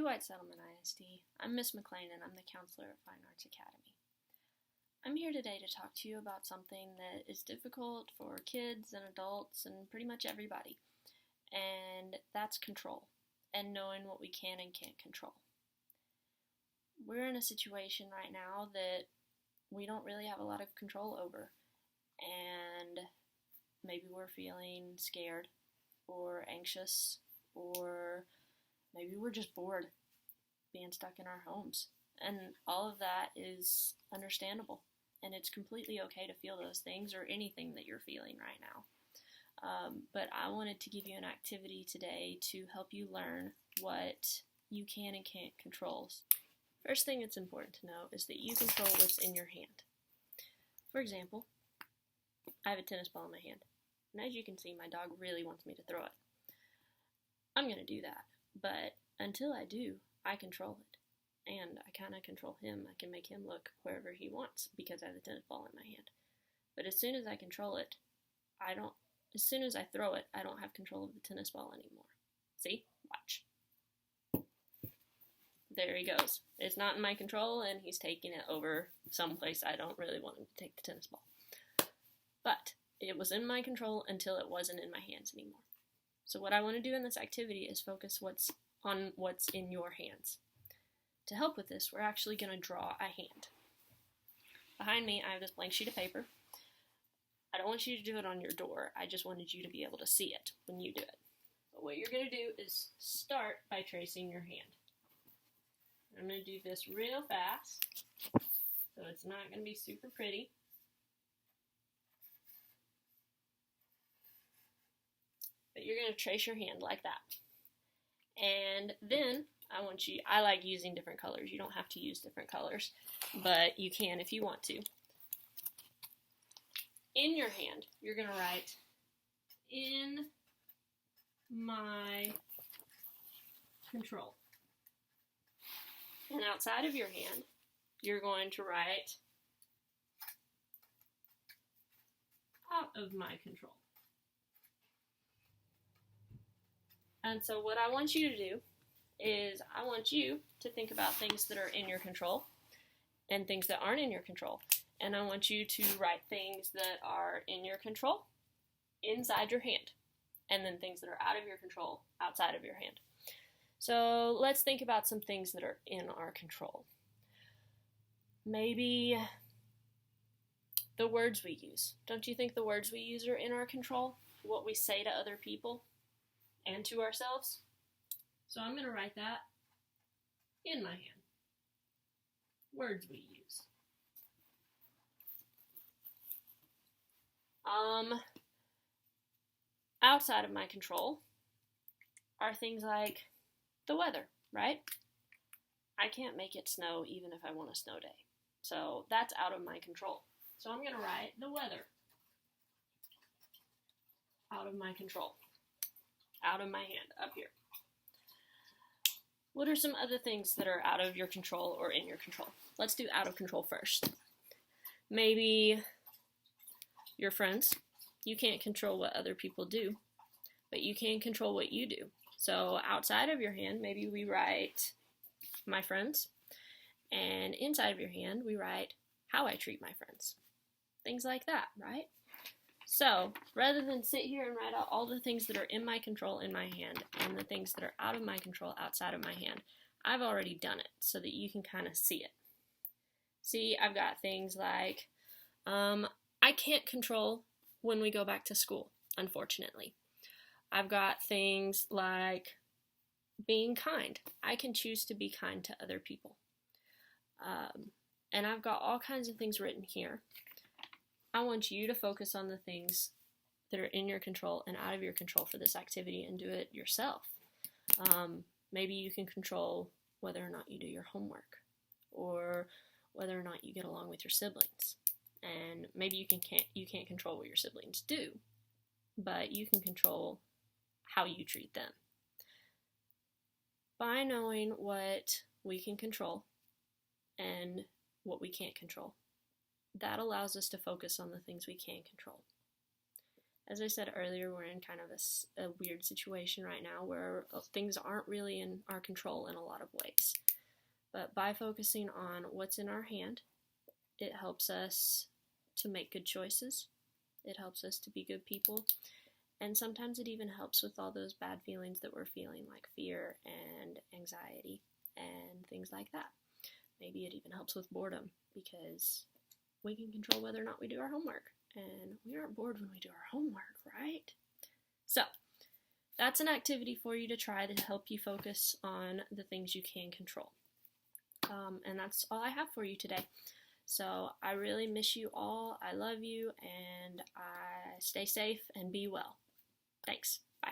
Blue White Settlement ISD. I'm Miss McClain and I'm the counselor at Fine Arts Academy. I'm here today to talk to you about something that is difficult for kids and adults and pretty much everybody, and that's control and knowing what we can and can't control. We're in a situation right now that we don't really have a lot of control over, and maybe we're feeling scared or anxious, or maybe we're just bored being stuck in our homes. And all of that is understandable. And it's completely okay to feel those things or anything that you're feeling right now. But I wanted to give you an activity today to help you learn what you can and can't control. First thing that's important to know is that you control what's in your hand. For example, I have a tennis ball in my hand. And as you can see, my dog really wants me to throw it. I'm going to do that. But until I do, I control it. And I kind of control him. I can make him look wherever he wants because I have a tennis ball in my hand. But as soon as I control it, as soon as I throw it, I don't have control of the tennis ball anymore. See? Watch. There he goes. It's not in my control, and he's taking it over someplace I don't really want him to take the tennis ball. But it was in my control until it wasn't in my hands anymore. So what I want to do in this activity is focus on what's in your hands. To help with this, we're actually going to draw a hand. Behind me, I have this blank sheet of paper. I don't want you to do it on your door. I just wanted you to be able to see it when you do it. But what you're going to do is start by tracing your hand. I'm going to do this real fast, so it's not going to be super pretty. But you're going to trace your hand like that. And then I like using different colors. You don't have to use different colors, but you can if you want to. In your hand, you're going to write, "In my control." And outside of your hand, you're going to write, "Out of my control." And so what I want you to do is I want you to think about things that are in your control and things that aren't in your control. And I want you to write things that are in your control inside your hand, and then things that are out of your control outside of your hand. So let's think about some things that are in our control. Maybe the words we use. Don't you think the words we use are in our control? What we say to other people and to ourselves? So I'm going to write that in my hand. Words we use. Outside of my control are things like the weather, right? I can't make it snow even if I want a snow day. So that's out of my control. So I'm going to write the weather. Out of my control. Out of my hand, up here. What are some other things that are out of your control or in your control? Let's do out of control first. Maybe your friends. You can't control what other people do, but you can control what you do. So outside of your hand, maybe we write my friends, and inside of your hand, we write how I treat my friends. Things like that, right? So, rather than sit here and write out all the things that are in my control in my hand and the things that are out of my control outside of my hand, I've already done it so that you can kind of see it. See, I've got things like, I can't control when we go back to school, unfortunately. I've got things like being kind. I can choose to be kind to other people. And I've got all kinds of things written here. I want you to focus on the things that are in your control and out of your control for this activity and do it yourself. Maybe you can control whether or not you do your homework, or whether or not you get along with your siblings. And maybe you can't control what your siblings do, but you can control how you treat them. By knowing what we can control and what we can't control, that allows us to focus on the things we can control. As I said earlier, we're in kind of a weird situation right now where things aren't really in our control in a lot of ways. But by focusing on what's in our hand, it helps us to make good choices. It helps us to be good people. And sometimes it even helps with all those bad feelings that we're feeling, like fear and anxiety and things like that. Maybe it even helps with boredom, because we can control whether or not we do our homework. And we aren't bored when we do our homework, right? So, that's an activity for you to try to help you focus on the things you can control. And that's all I have for you today. So, I really miss you all. I love you, and stay safe and be well. Thanks. Bye.